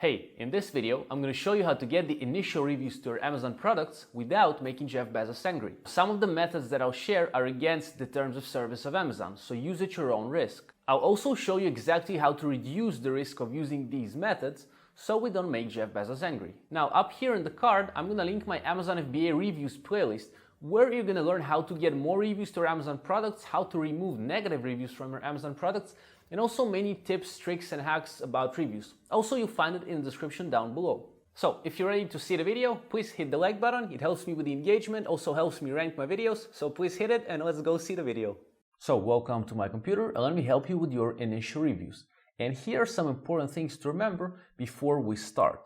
Hey, in this video, I'm going to show you how to get the initial reviews to your Amazon products without making Jeff Bezos angry. Some of the methods that I'll share are against the terms of service of Amazon, so use at your own risk. I'll also show you exactly how to reduce the risk of using these methods so we don't make Jeff Bezos angry. Now, up here in the card, I'm going to link my Amazon FBA reviews playlist where you're going to learn how to get more reviews to your Amazon products, how to remove negative reviews from your Amazon products, and also many tips, tricks, and hacks about reviews. Also, you'll find it in the description down below. So, if you're ready to see the video, please hit the like button. It helps me with the engagement, also helps me rank my videos, so please hit it and let's go see the video. So, welcome to my computer and let me help you with your initial reviews. And here are some important things to remember before we start.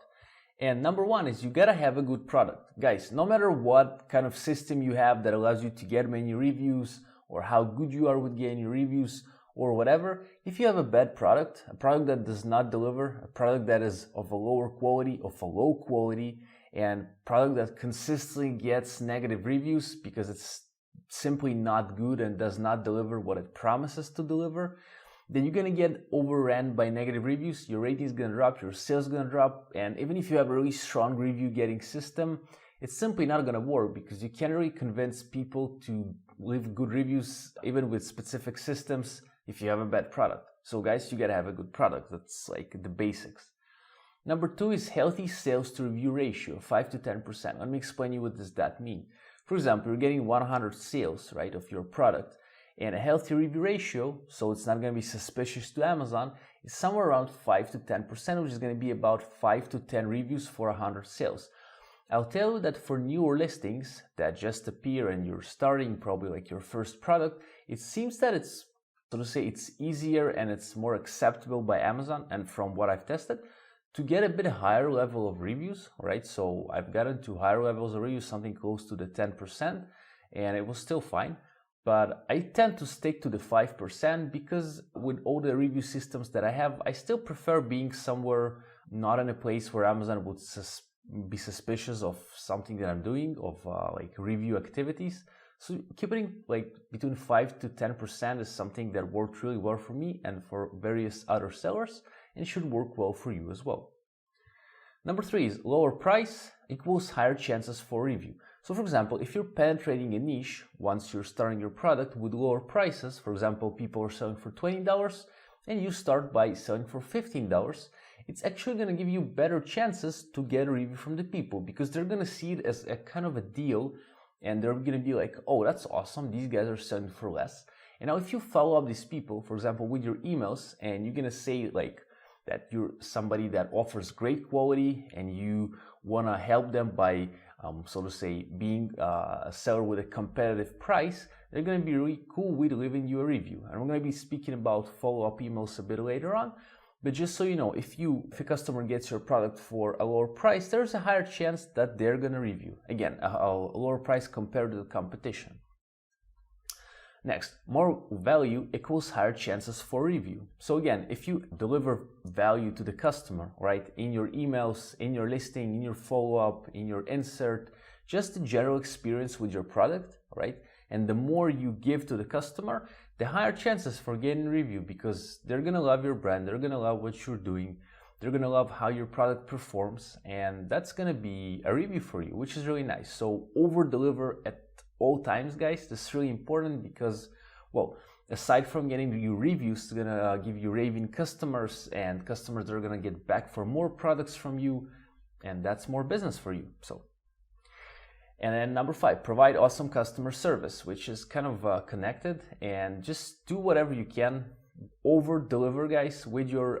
And number one is you gotta have a good product. Guys, no matter what kind of system you have that allows you to get many reviews or how good you are with getting reviews, or whatever, if you have a bad product, a product that does not deliver, a product that is of a lower quality, of a low quality, and product that consistently gets negative reviews because it's simply not good and does not deliver what it promises to deliver, then you're gonna get overrun by negative reviews, your rating is gonna drop, your sales is gonna drop, and even if you have a really strong review getting system, it's simply not gonna work because you can't really convince people to leave good reviews even with specific systems if you have a bad product. So guys, you gotta have a good product. That's like the basics. Number two is healthy sales to review ratio, 5 to 10%. Let me explain you what does that mean. For example, you're getting 100 sales, right, of your product, and a healthy review ratio, so it's not gonna be suspicious to Amazon, is somewhere around 5 to 10%, which is gonna be about 5 to 10 reviews for 100 sales. I'll tell you that for newer listings that just appear and you're starting probably like your first product, it seems that it's, so to say, it's easier and it's more acceptable by Amazon, and from what I've tested, to get a bit higher level of reviews, right? So I've gotten to higher levels of reviews, something close to the 10%, and it was still fine. But I tend to stick to the 5% because with all the review systems that I have, I still prefer being somewhere not in a place where Amazon would be suspicious of something that I'm doing, of like review activities. So keeping like between 5 to 10% is something that worked really well for me and for various other sellers, and should work well for you as well. Number three is lower price equals higher chances for review. So for example, if you're penetrating a niche once you're starting your product with lower prices, for example, people are selling for $20 and you start by selling for $15, it's actually going to give you better chances to get a review from the people because they're going to see it as a kind of a deal. And they're going to be like, oh, that's awesome, these guys are selling for less. And now if you follow up these people, for example, with your emails, and you're going to say like that you're somebody that offers great quality and you want to help them by, so to say, being a seller with a competitive price, they're going to be really cool with leaving you a review. And we're going to be speaking about follow-up emails a bit later on. But just so you know, if a customer gets your product for a lower price, there's a higher chance that they're going to review. Again, a lower price compared to the competition. Next, more value equals higher chances for review. So again, if you deliver value to the customer, right, in your emails, in your listing, in your follow-up, in your insert, just the general experience with your product, right, and the more you give to the customer, the higher chances for getting a review because they're gonna love your brand, they're gonna love what you're doing, they're gonna love how your product performs, and that's gonna be a review for you, which is really nice. So over deliver at all times, guys. This is really important because, well, aside from getting you reviews, it's gonna give you raving customers and customers that are gonna get back for more products from you, and that's more business for you. So. And then number five, provide awesome customer service, which is kind of connected, and just do whatever you can, over deliver, guys, with your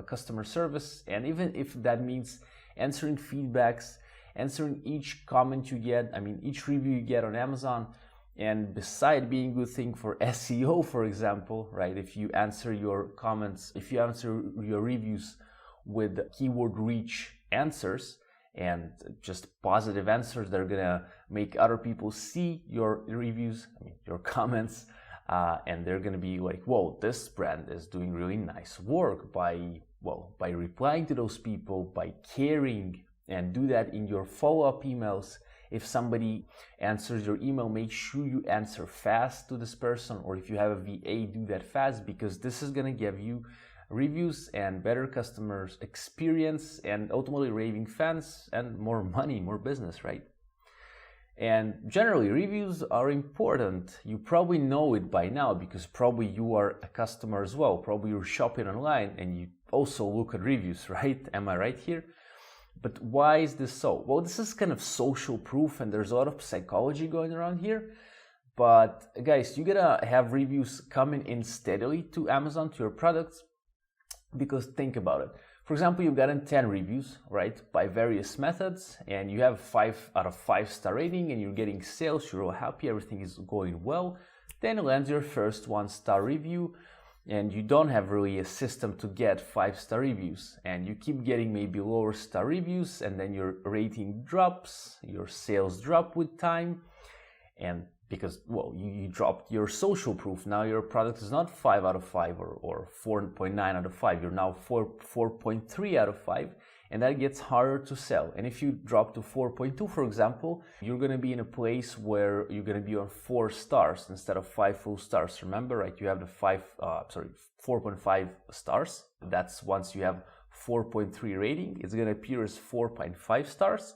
customer service. And even if that means answering feedbacks, answering each comment you get, each review you get on Amazon, and beside being a good thing for SEO, for example, right? If you answer your comments, if you answer your reviews with keyword reach answers, and just positive answers that are gonna make other people see your reviews, your comments, and they're gonna be like, whoa, this brand is doing really nice work by replying to those people, by caring, and do that in your follow-up emails. If somebody answers your email, make sure you answer fast to this person, or if you have a VA, do that fast, because this is gonna give you reviews and better customers experience and ultimately raving fans and more money, more business, right? And generally, reviews are important. You probably know it by now because probably you are a customer as well. Probably you're shopping online and you also look at reviews, right? Am I right here? But why is this so? Well, this is kind of social proof and there's a lot of psychology going around here. But guys, you gotta have reviews coming in steadily to Amazon, to your products, because think about it. For example, you've gotten 10 reviews, right, by various methods, and you have 5 out of 5 star rating, and you're getting sales, you're all happy, everything is going well. Then lands your first 1-star review, and you don't have really a system to get 5-star reviews, and you keep getting maybe lower star reviews, and then your rating drops, your sales drop with time, and because, well, you dropped your social proof. Now your product is not 5 out of 5 or 4.9 out of 5. You're now 4.3 out of 5, and that gets harder to sell. And if you drop to 4.2, for example, you're going to be in a place where you're going to be on 4 stars instead of 5 full stars. Remember, right? You have the 4.5 stars. That's once you have 4.3 rating, it's going to appear as 4.5 stars.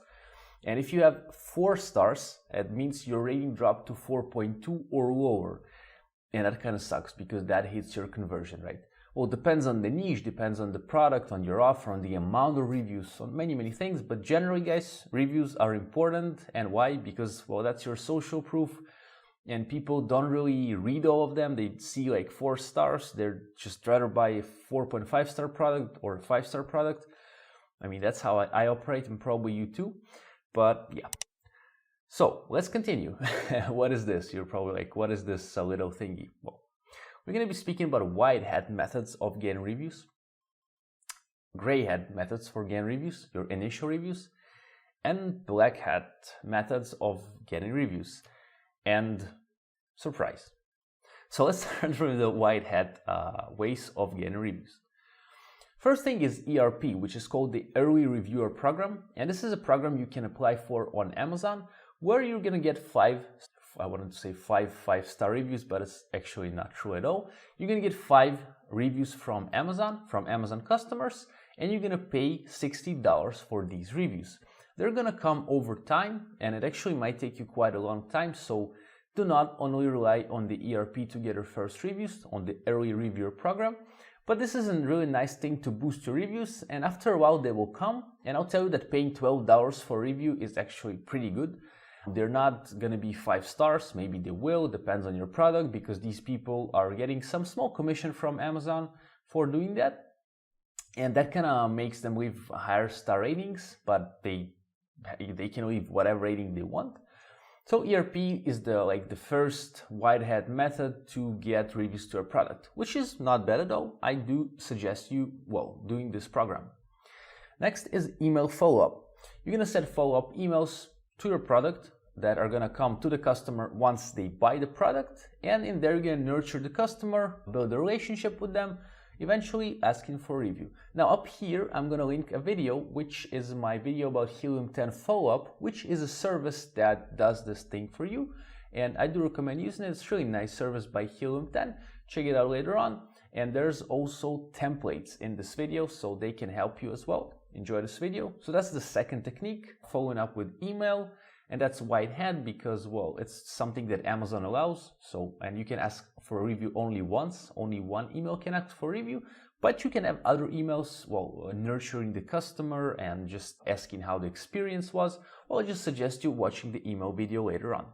And if you have 4 stars, it means your rating dropped to 4.2 or lower. And that kind of sucks because that hits your conversion, right? Well, it depends on the niche, depends on the product, on your offer, on the amount of reviews, on many, many things. But generally, guys, reviews are important. And why? Because, well, that's your social proof. And people don't really read all of them. They see like 4 stars. They're just rather buy a 4.5 star product or a 5-star product. I mean, that's how I operate, and probably you too. But yeah, so let's continue. What is this? You're probably like, what is this little thingy? Well, we're going to be speaking about white hat methods of getting reviews, gray hat methods for getting reviews, your initial reviews, and black hat methods of getting reviews. And surprise. So let's start from the white hat ways of getting reviews. First thing is ERP, which is called the Early Reviewer Program. And this is a program you can apply for on Amazon, where you're going to get 5 5-star reviews, but it's actually not true at all. You're going to get 5 reviews from Amazon customers, and you're going to pay $60 for these reviews. They're going to come over time, and it actually might take you quite a long time. So do not only rely on the ERP to get your first reviews on the Early Reviewer Program. But this is a really nice thing to boost your reviews, and after a while they will come, and I'll tell you that paying $12 for a review is actually pretty good. They're not going to be 5 stars, maybe they will, depends on your product, because these people are getting some small commission from Amazon for doing that, and that kind of makes them leave higher star ratings, but they can leave whatever rating they want. So ERP is the first white hat method to get reviews to a product, which is not bad at all. I do suggest you, doing this program. Next is email follow-up. You're going to set follow-up emails to your product that are going to come to the customer once they buy the product, and in there you're going to nurture the customer, build a relationship with them, eventually asking for a review. Now up here I'm going to link a video, which is my video about Helium 10 follow-up, which is a service that does this thing for you, and I do recommend using it. It's a really nice service by Helium 10. Check it out later on. And there's also templates in this video, so they can help you as well. Enjoy this video. So that's the second technique, following up with email, and that's white hat because, it's something that Amazon allows. So, and you can ask for a review only once, only one email can ask for a review, but you can have other emails, nurturing the customer and just asking how the experience was. I just suggest you watching the email video later on.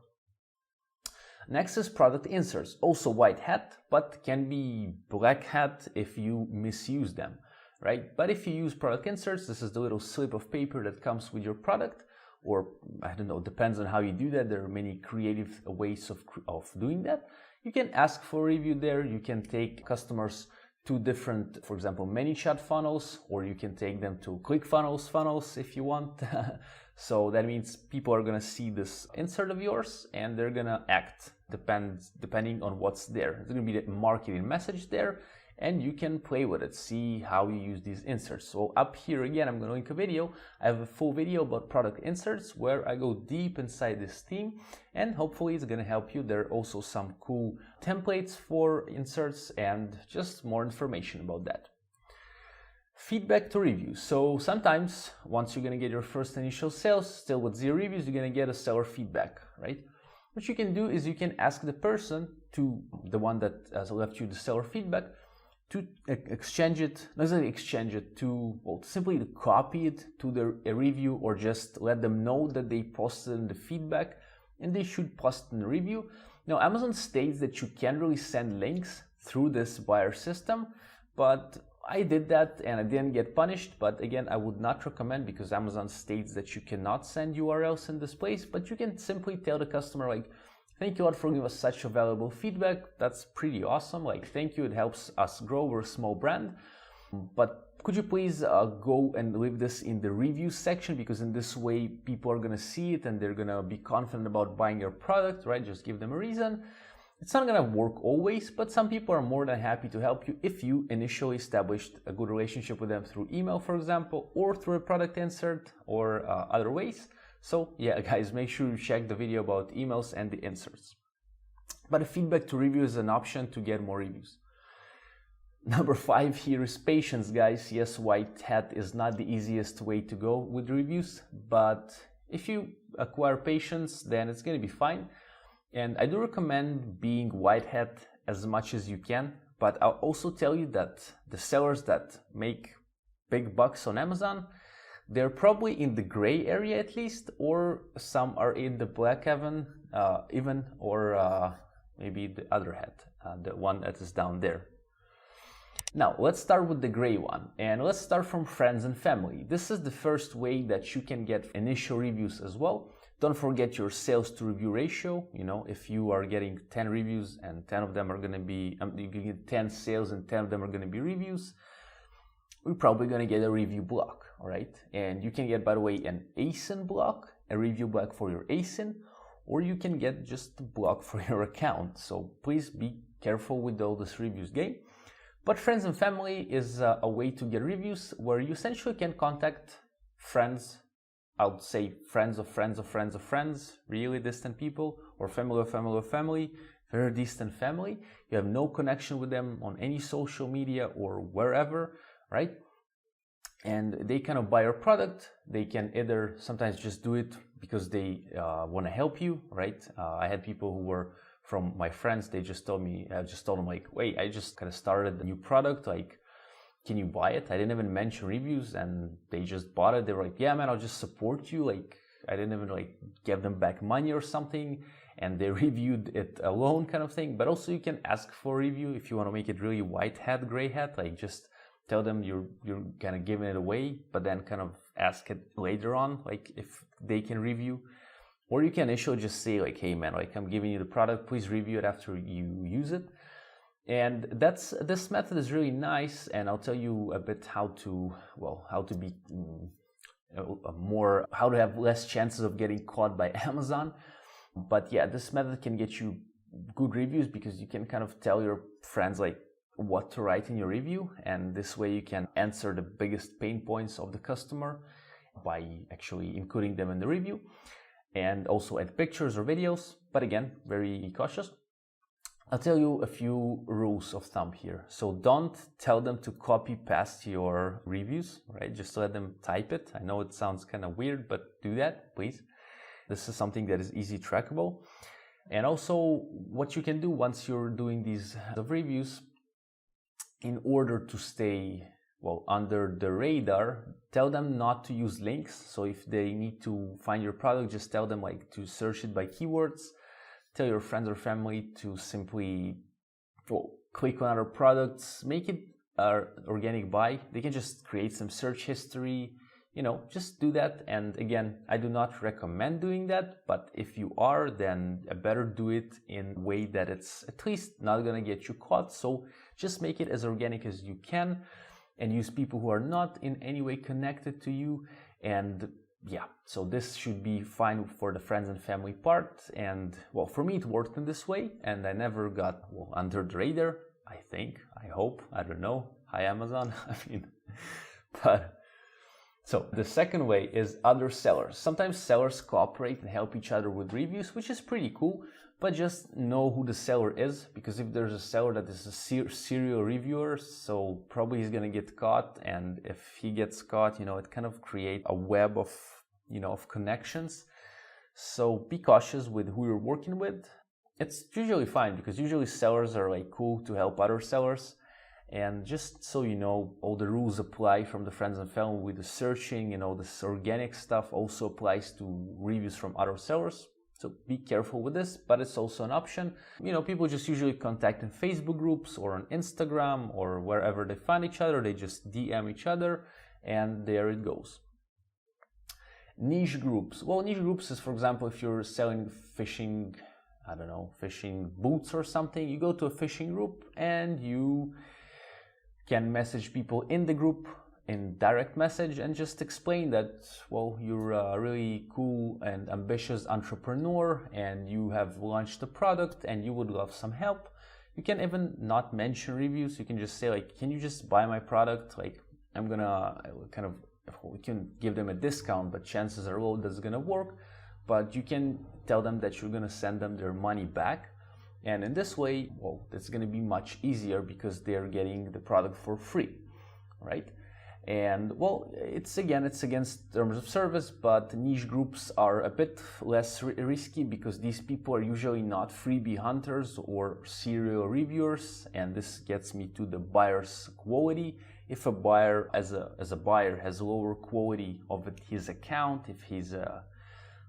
Next is product inserts, also white hat, but can be black hat if you misuse them, right? But if you use product inserts, this is the little slip of paper that comes with your product, or I don't know, depends on how you do that. There are many creative ways of doing that. You can ask for a review there. You can take customers to different, for example, ManyChat funnels, or you can take them to ClickFunnels if you want. So that means people are going to see this insert of yours and they're going to act depending on what's there. There's going to be the marketing message there, and you can play with it, see how you use these inserts. So up here again, I'm going to link a video. I have a full video about product inserts where I go deep inside this theme, and hopefully it's going to help you. There are also some cool templates for inserts and just more information about that. Feedback to reviews. So sometimes once you're going to get your first initial sales, still with 0 reviews, you're going to get a seller feedback, right? What you can do is you can ask the person, to the one that has left you the seller feedback, to exchange it, not exactly exchange it, to, well, simply to copy it to a review, or just let them know that they posted in the feedback and they should post in the review. Now, Amazon states that you can't really send links through this buyer system, but I did that and I didn't get punished. But again, I would not recommend, because Amazon states that you cannot send URLs in this place, but you can simply tell the customer, like, thank you a lot for giving us such a valuable feedback. That's pretty awesome. Like, thank you. It helps us grow. We're a small brand. But could you please go and leave this in the review section, because in this way people are going to see it and they're going to be confident about buying your product, right? Just give them a reason. It's not going to work always, but some people are more than happy to help you if you initially established a good relationship with them through email, for example, or through a product insert, or other ways. So yeah, guys, make sure you check the video about emails and the inserts. But a feedback to review is an option to get more reviews. Number 5 here is patience, guys. Yes, white hat is not the easiest way to go with reviews, but if you acquire patience, then it's going to be fine. And I do recommend being white hat as much as you can, but I'll also tell you that the sellers that make big bucks on Amazon, they're probably in the gray area at least, or some are in the black even, or maybe the other hat, the one that is down there. Now, let's start with the gray one, and let's start from friends and family. This is the first way that you can get initial reviews as well. Don't forget your sales to review ratio. You know, if you are getting 10 reviews and 10 of them are going to be, you can get 10 sales and 10 of them are going to be reviews, we're probably going to get a review block, all right? And you can get, by the way, an ASIN block, a review block for your ASIN, or you can get just a block for your account. So please be careful with all this reviews game. But friends and family is a way to get reviews where you essentially can contact friends, I would say friends of friends of friends of friends, really distant people, or family of family of family, very distant family. You have no connection with them on any social media or wherever, right? And they kind of buy your product. They can either sometimes just do it because they want to help you, right? I had people who were from my friends, they just told me, I just told them like, wait, I just kind of started a new product, like, can you buy it? I didn't even mention reviews and they just bought it. They were like, yeah, man, I'll just support you. Like, I didn't even like give them back money or something, and they reviewed it alone kind of thing. But also you can ask for a review if you want to make it really white hat, gray hat, like just tell them you're kind of giving it away, but then kind of ask it later on, like if they can review. Or you can initially just say like, hey man, like I'm giving you the product, please review it after you use it. And this method is really nice, and I'll tell you a bit how to have less chances of getting caught by Amazon. But yeah, this method can get you good reviews because you can kind of tell your friends like what to write in your review, and this way you can answer the biggest pain points of the customer by actually including them in the review. And also add pictures or videos, but again, very cautious. I'll tell you a few rules of thumb here. So don't tell them to copy paste your reviews, right? Just let them type it. I know it sounds kind of weird, but do that, please. This is something that is easy trackable. And also what you can do once you're doing these reviews, in order to stay under the radar, tell them not to use links. So if they need to find your product, just tell them like to search it by keywords. Tell your friends or family to simply click on other products, make it organic buy. They can just create some search history, just do that. And again, I do not recommend doing that, but if you are, then better do it in a way that it's at least not gonna get you caught. So just make it as organic as you can, and use people who are not in any way connected to you. And yeah, so this should be fine for the friends and family part. And for me, it worked in this way, and I never got under the radar, I hope, I don't know. Hi, Amazon. So the second way is other sellers. Sometimes sellers cooperate and help each other with reviews, which is pretty cool. but just know who the seller is, because if there's a seller that is a serial reviewer, so probably he's gonna get caught, and if he gets caught, it kind of creates a web of, of connections. So be cautious with who you're working with. It's usually fine, because usually sellers are like cool to help other sellers. And just so you know, all the rules apply from the friends and family with the searching, this organic stuff also applies to reviews from other sellers. So be careful with this, but it's also an option. People just usually contact in Facebook groups or on Instagram or wherever they find each other. They just DM each other, and there it goes. Niche groups. Well, niche groups is, for example, if you're selling fishing, fishing boots or something, you go to a fishing group and you can message people in the group in direct message and just explain that, well, you're a really cool and ambitious entrepreneur and you have launched a product and you would love some help. You can even not mention reviews. You can just say, like, can you just buy my product? Like, I'm gonna we can give them a discount, but chances are low that's gonna work. But you can tell them that you're gonna send them their money back. And in this way, well, it's going to be much easier because they're getting the product for free, right? And well, it's against terms of service, but niche groups are a bit less risky because these people are usually not freebie hunters or serial reviewers. And this gets me to the buyer's quality. If a buyer, as a buyer, has lower quality of his account, if he's a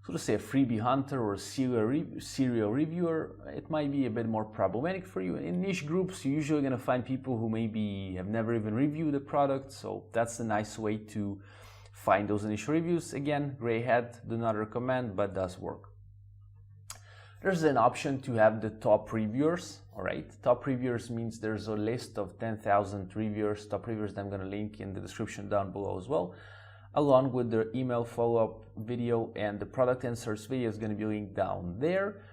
so to say a freebie hunter or a serial reviewer, it might be a bit more problematic for you. In niche groups, you're usually going to find people who maybe have never even reviewed the product, so that's a nice way to find those initial reviews. Again, gray hat, do not recommend, but does work. There's an option to have the top reviewers, all right? Top reviewers means there's a list of 10,000 reviewers, top reviewers that I'm going to link in the description down below as well, along with their email follow-up video, and the product inserts video is going to be linked down there.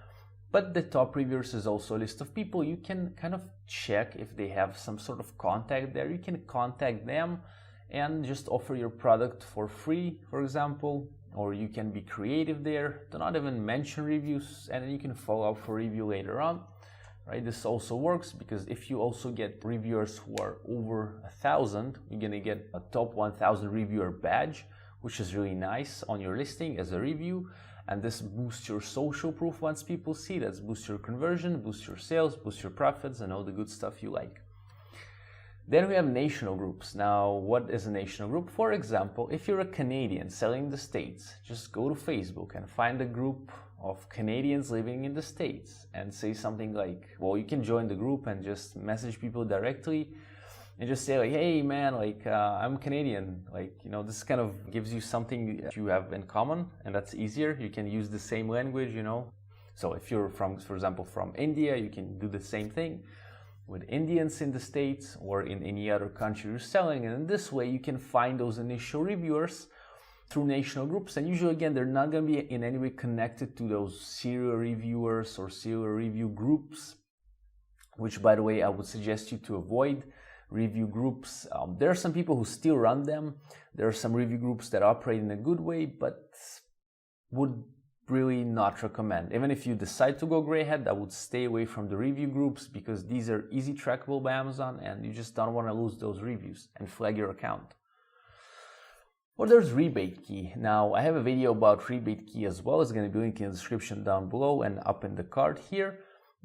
But the top reviewers is also a list of people. You can kind of check if they have some sort of contact there. You can contact them and just offer your product for free, for example, or you can be creative there. Do not even mention reviews, and then you can follow up for review later on. Right, this also works because if you also get reviewers who are over 1,000, you're gonna get a top 1,000 reviewer badge, which is really nice on your listing as a review. And this boosts your social proof once people see that. Boosts your conversion, boosts your sales, boosts your profits, and all the good stuff you like. Then we have national groups. Now, what is a national group? For example, if you're a Canadian selling in the States, just go to Facebook and find a group of Canadians living in the States and say something like, well, you can join the group and just message people directly and just say, like, hey man, like I'm Canadian, like, this kind of gives you something that you have in common, and that's easier. You can use the same language, so if you're from, for example, from India, you can do the same thing with Indians in the States or in any other country you're selling, and in this way you can find those initial reviewers through national groups. And usually, again, they're not going to be in any way connected to those serial reviewers or serial review groups, which, by the way, I would suggest you to avoid review groups. There are some people who still run them. There are some review groups that operate in a good way, but would really not recommend. Even if you decide to go gray hat, I would stay away from the review groups because these are easy trackable by Amazon and you just don't want to lose those reviews and flag your account. Or there's Rebate Key. Now, I have a video about Rebate Key as well. It's going to be linked in the description down below and up in the card here.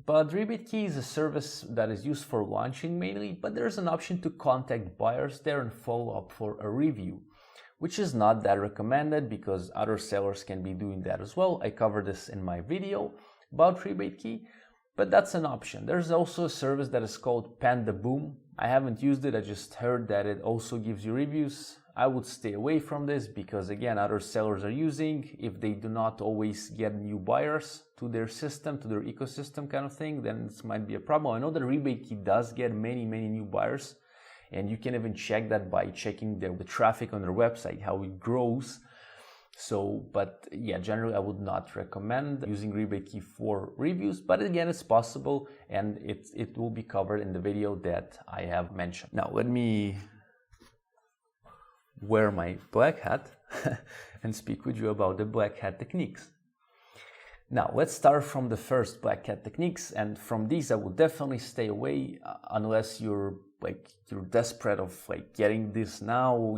But Rebate Key is a service that is used for launching mainly, but there's an option to contact buyers there and follow up for a review, which is not that recommended because other sellers can be doing that as well. I covered this in my video about Rebate Key, but that's an option. There's also a service that is called Panda Boom. I haven't used it, I just heard that it also gives you reviews. I would stay away from this because, again, other sellers are using. If they do not always get new buyers to their system, to their ecosystem kind of thing, then this might be a problem. I know that Rebate Key does get many new buyers, and you can even check that by checking the traffic on their website, how it grows. So, but yeah, generally I would not recommend using Rebate Key for reviews, but again, it's possible, and it will be covered in the video that I have mentioned. Now, let me wear my black hat and speak with you about the black hat techniques. Now, let's start from the first black hat techniques, and from these I would definitely stay away unless you're desperate of getting this now.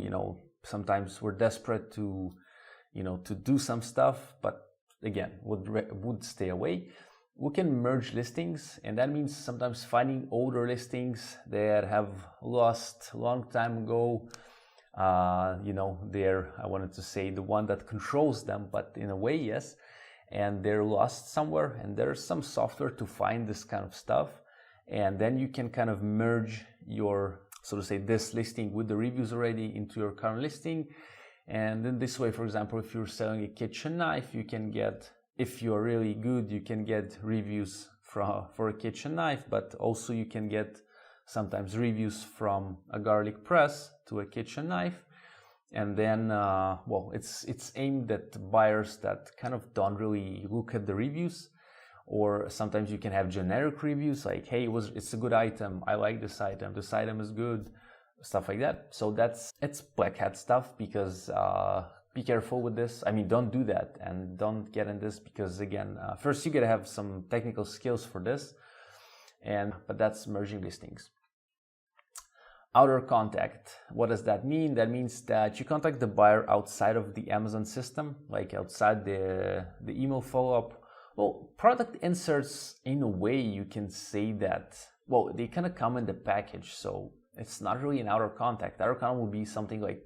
Sometimes we're desperate to to do some stuff, but again, would stay away. We can merge listings, and that means sometimes finding older listings that have lost a long time ago. They're, I wanted to say, the one that controls them, but in a way, yes. And they're lost somewhere, and there's some software to find this kind of stuff. And then you can kind of merge your, so to say, this listing with the reviews already into your current listing. And then this way, for example, if you're selling a kitchen knife, you can get, if you're really good, you can get reviews for a kitchen knife, but also you can get sometimes reviews from a garlic press to a kitchen knife. And then, it's aimed at buyers that kind of don't really look at the reviews, or sometimes you can have generic reviews like, hey, it's a good item, I like this item is good, stuff like that. So it's black hat stuff, because be careful with this. I mean, don't do that and don't get in this, because again, first you gotta have some technical skills for this, but that's merging listings. Outer contact. What does that mean? That means that you contact the buyer outside of the Amazon system, like outside the email follow-up. Well, product inserts, in a way, you can say that, well, they kind of come in the package, so it's not really an outer contact. Outer contact will be something like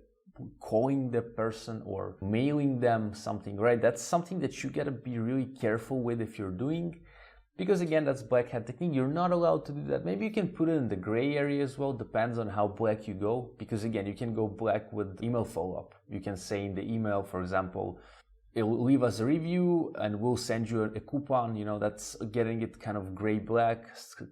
calling the person or mailing them something, right? That's something that you gotta be really careful with if you're doing. Because again, that's black hat technique. You're not allowed to do that. Maybe you can put it in the gray area as well. Depends on how black you go. Because again, you can go black with email follow-up. You can say in the email, for example, leave us a review and we'll send you a coupon. That's getting it kind of gray black,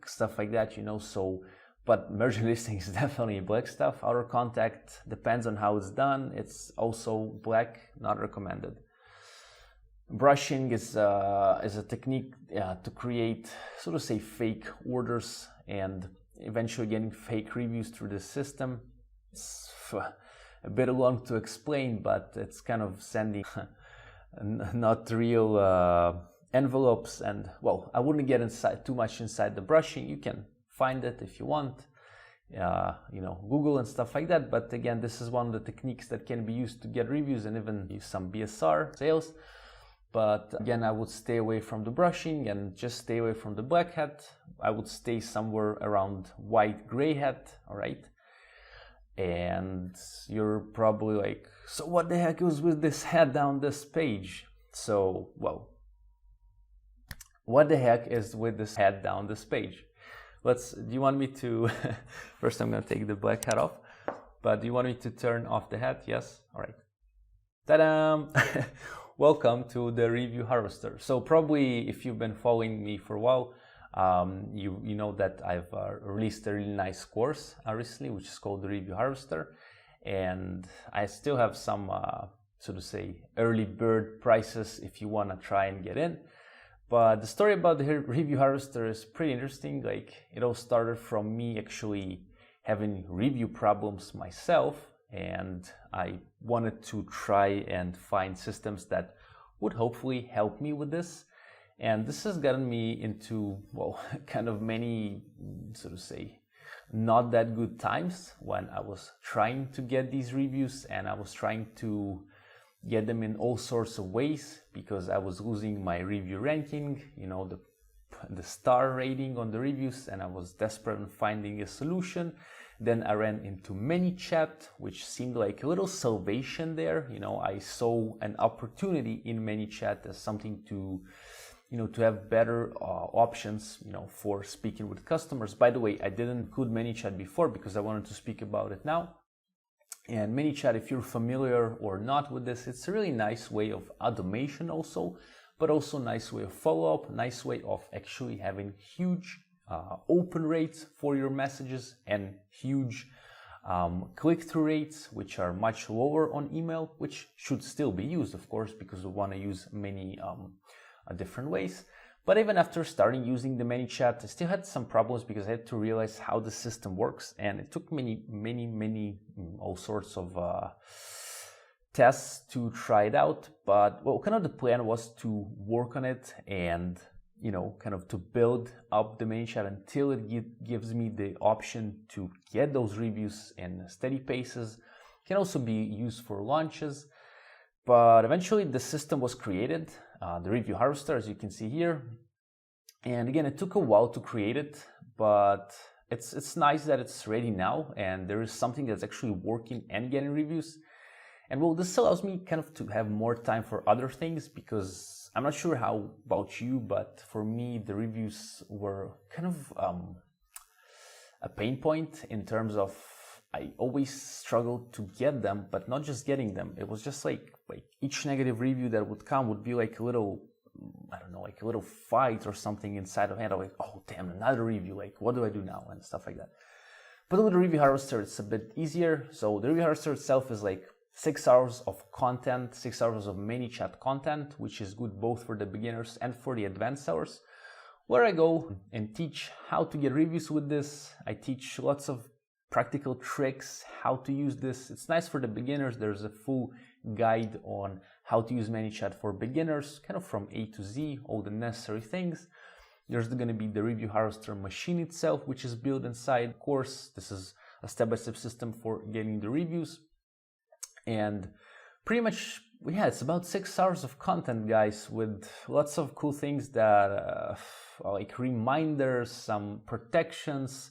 stuff like that. So, but merge listing is definitely black stuff. Outer contact depends on how it's done. It's also black, not recommended. Brushing is a technique to create, so to say, fake orders and eventually getting fake reviews through the system. It's a bit long to explain, but it's kind of sending not real envelopes. And well, I wouldn't get too much inside the brushing. You can find it if you want, Google and stuff like that. But again, this is one of the techniques that can be used to get reviews and even use some BSR sales. But again, I would stay away from the brushing and just stay away from the black hat. I would stay somewhere around white, gray hat, all right? And you're probably like, so what the heck is with this hat down this page? So, well, what the heck is with this hat down this page? Do you want me to, first I'm gonna take the black hat off, but do you want me to turn off the hat? Yes, all right. Ta-da! Welcome to the Review Harvester. So probably if you've been following me for a while, you know that I've released a really nice course recently, which is called the Review Harvester, and I still have some, so to say, early bird prices if you want to try and get in. But the story about the Review Harvester is pretty interesting. Like, it all started from me actually having review problems myself, and I wanted to try and find systems that would hopefully help me with this. And this has gotten me into, well, kind of many, so to say, not that good times when I was trying to get these reviews, and I was trying to get them in all sorts of ways because I was losing my review ranking, the star rating on the reviews, and I was desperate in finding a solution. Then I ran into ManyChat, which seemed like a little salvation there. I saw an opportunity in ManyChat as something to have better options, for speaking with customers. By the way, I didn't include ManyChat before because I wanted to speak about it now. And ManyChat, if you're familiar or not with this, it's a really nice way of automation also, but also a nice way of follow-up, nice way of actually having huge open rates for your messages and huge click-through rates, which are much lower on email, which should still be used, of course, because we want to use many different ways. But even after starting using the ManyChat, I still had some problems because I had to realize how the system works, and it took many all sorts of tests to try it out, but well, kind of the plan was to work on it and, you know, kind of to build up the ManyChat until it gives me the option to get those reviews in steady paces. It can also be used for launches, but eventually the system was created, the review harvester, as you can see here. And again, it took a while to create it, but it's nice that it's ready now and there is something that's actually working and getting reviews. And well, this allows me kind of to have more time for other things, because I'm not sure how about you, but for me, the reviews were kind of a pain point in terms of I always struggled to get them, but not just getting them. It was just like each negative review that would come would be like a little, I don't know, like a little fight or something inside of me. I'm like, oh damn, another review, like what do I do now, and stuff like that. But with the review harvester, it's a bit easier. So the review harvester itself is like 6 hours of content, 6 hours of ManyChat content, which is good both for the beginners and for the advanced hours, where I go and teach how to get reviews with this. I teach lots of practical tricks, how to use this. It's nice for the beginners. There's a full guide on how to use ManyChat for beginners, kind of from A to Z, all the necessary things. There's going to be the review harvester machine itself, which is built inside. Of course, this is a step-by-step system for getting the reviews. And pretty much, yeah, it's about 6 hours of content, guys, with lots of cool things that like reminders, some protections.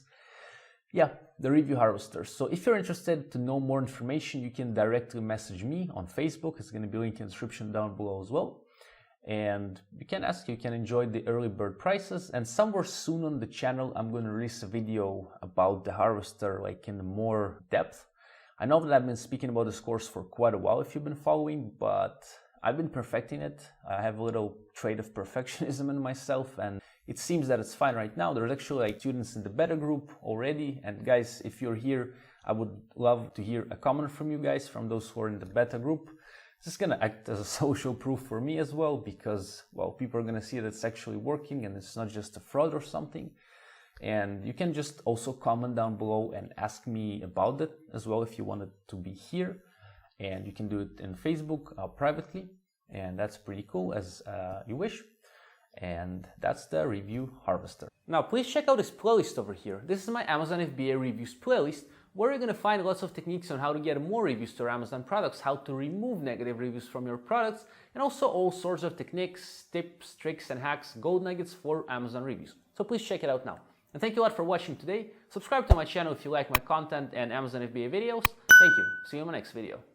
Yeah, the review harvester. So if you're interested to know more information, you can directly message me on Facebook. It's going to be linked in the description down below as well. And you can ask, you can enjoy the early bird prices. And somewhere soon on the channel, I'm going to release a video about the harvester, like in more depth. I know that I've been speaking about this course for quite a while if you've been following, but I've been perfecting it. I have a little trait of perfectionism in myself, and it seems that it's fine right now. There's actually like students in the beta group already. And guys, if you're here, I would love to hear a comment from you guys, from those who are in the beta group. This is going to act as a social proof for me as well, because, well, people are going to see that it's actually working and it's not just a fraud or something. And you can just also comment down below and ask me about it as well if you wanted to be here. And you can do it in Facebook privately, and that's pretty cool, as you wish. And that's the review harvester. Now please check out this playlist over here. This is my Amazon FBA reviews playlist, where you're going to find lots of techniques on how to get more reviews to your Amazon products, how to remove negative reviews from your products, and also all sorts of techniques, tips, tricks, and hacks, gold nuggets for Amazon reviews. So please check it out now. And thank you a lot for watching today. Subscribe to my channel if you like my content and Amazon FBA videos. Thank you. See you in my next video.